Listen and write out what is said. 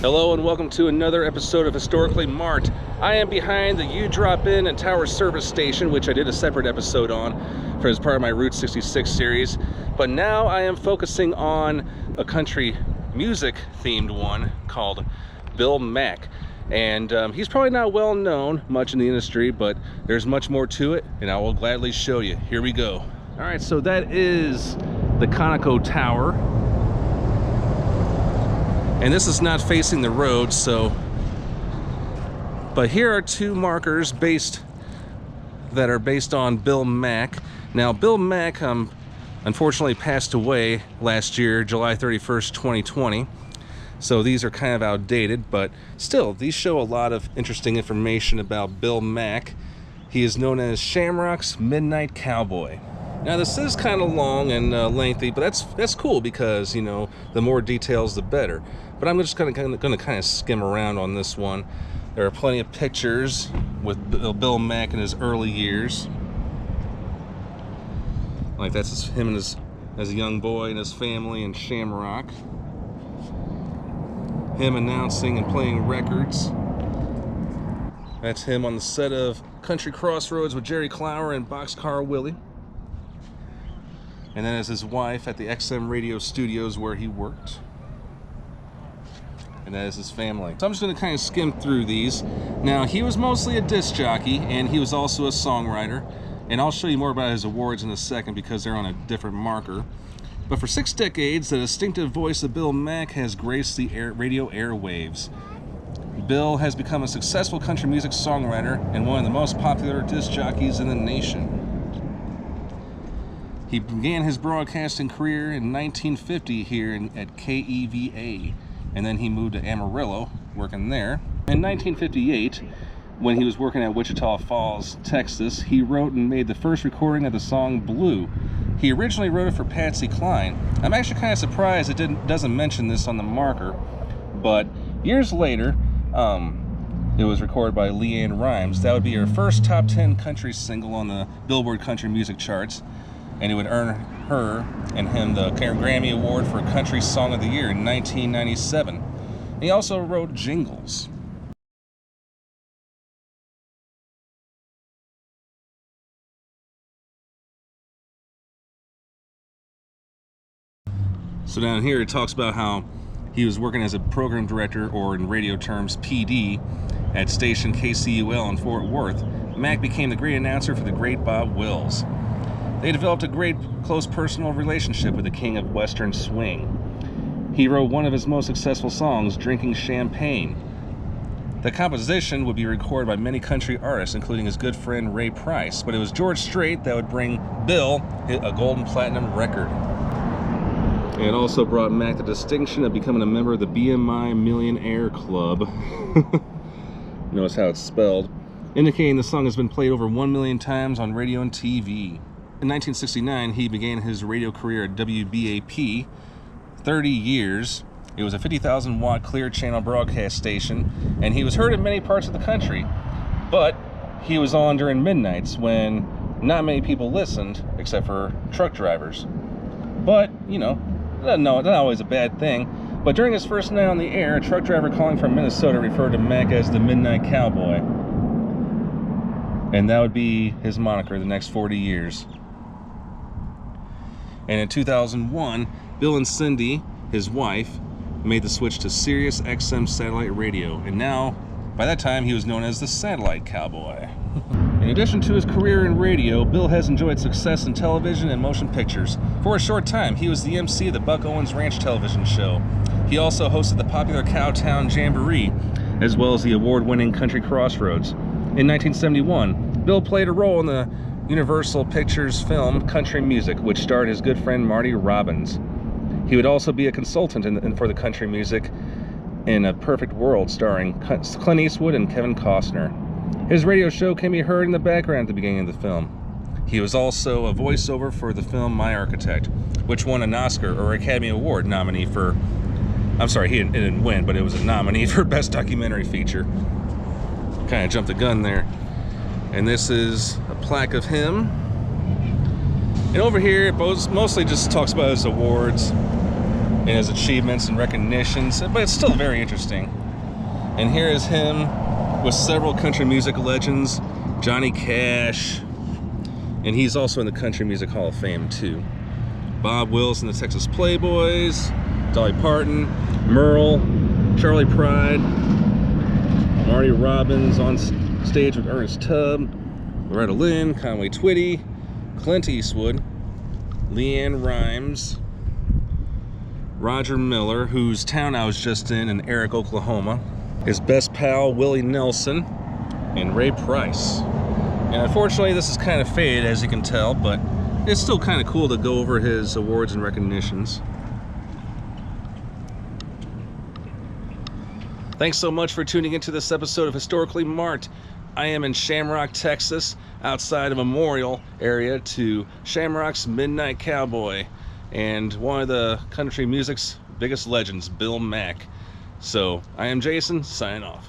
Hello and welcome to another episode of Historically Marked. I am behind the U Drop In and Tower Service Station, which I did a separate episode on as part of my Route 66 series. But now I am focusing on a country music themed one called Bill Mack. And he's probably not well known much in the industry, but there's much more to it, and I will gladly show you. Here we go. All right, so that is the Conoco Tower. And this is not facing the road, but here are two markers that are based on Bill Mack. Now, Bill Mack unfortunately passed away last year, July 31st, 2020. So these are kind of outdated, but still, these show a lot of interesting information about Bill Mack. He is known as Shamrock's Midnight Cowboy. Now, this is kind of long and lengthy, but that's cool because, you know, the more details, the better. But I'm just going to kind of skim around on this one. There are plenty of pictures with Bill Mack in his early years. Like that's him as a young boy and his family in Shamrock. Him announcing and playing records. That's him on the set of Country Crossroads with Jerry Clower and Boxcar Willie. And then as his wife at the XM radio studios where he worked. And that is his family. So I'm just going to kind of skim through these. Now, he was mostly a disc jockey, and he was also a songwriter. And I'll show you more about his awards in a second because they're on a different marker. But for 6 decades, the distinctive voice of Bill Mack has graced the radio airwaves. Bill has become a successful country music songwriter and one of the most popular disc jockeys in the nation. He began his broadcasting career in 1950 here at KEVA, and then he moved to Amarillo, working there. In 1958, when he was working at Wichita Falls, Texas, he wrote and made the first recording of the song Blue. He originally wrote it for Patsy Cline. I'm actually kind of surprised it doesn't mention this on the marker, but years later, it was recorded by LeAnn Rimes. That would be her first top 10 country single on the Billboard Country Music Charts. And it would earn her and him the Grammy Award for Country Song of the Year in 1997. He also wrote jingles. So down here it talks about how he was working as a program director, or in radio terms, PD, at station KCUL in Fort Worth. Mack became the great announcer for the great Bob Wills. They developed a great, close personal relationship with the king of Western swing. He wrote one of his most successful songs, Drinking Champagne. The composition would be recorded by many country artists, including his good friend Ray Price, but it was George Strait that would bring Bill a gold and platinum record. It also brought Mack the distinction of becoming a member of the BMI Millionaire Club. Notice how it's spelled, indicating the song has been played over 1 million times on radio and TV. In 1969, he began his radio career at WBAP, 30 years. It was a 50,000 watt clear channel broadcast station, and he was heard in many parts of the country. But he was on during midnights when not many people listened, except for truck drivers. But, you know, not always a bad thing. But during his first night on the air, a truck driver calling from Minnesota referred to Mack as the Midnight Cowboy. And that would be his moniker the next 40 years. And in 2001, Bill and Cindy, his wife, made the switch to Sirius XM satellite radio, and now, by that time, he was known as the Satellite Cowboy. In addition to his career in radio, Bill has enjoyed success in television and motion pictures. For a short time, he was the MC of the Buck Owens Ranch television show. He also hosted the popular Cowtown Jamboree, as well as the award-winning Country Crossroads. In 1971, Bill played a role in the Universal Pictures film Country Music, which starred his good friend Marty Robbins. He would also be a consultant for the country music in A Perfect World, starring Clint Eastwood and Kevin Costner. His radio show can be heard in the background at the beginning of the film. He was also a voiceover for the film My Architect, which won an Oscar or Academy Award nominee for... I'm sorry, it didn't win, but it was a nominee for Best Documentary Feature. Kind of jumped the gun there. And this is a plaque of him. And over here, it mostly just talks about his awards. and his achievements and recognitions, but it's still very interesting. And here is him with several country music legends, Johnny Cash, and he's also in the Country Music Hall of Fame too. Bob Wills and the Texas Playboys, Dolly Parton, Merle, Charlie Pride, Marty Robbins on stage with Ernest Tubb, Loretta Lynn, Conway Twitty, Clint Eastwood, LeAnn Rimes, Roger Miller, whose town I was just in Eric, Oklahoma, his best pal Willie Nelson, and Ray Price. And unfortunately this is kind of faded, as you can tell, but it's still kind of cool to go over his awards and recognitions. Thanks so much for tuning into this episode of Historically Marked. I am in Shamrock, Texas, outside a memorial area to Shamrock's Midnight Cowboy and one of the country music's biggest legends, Bill Mack. So, I am Jason, signing off.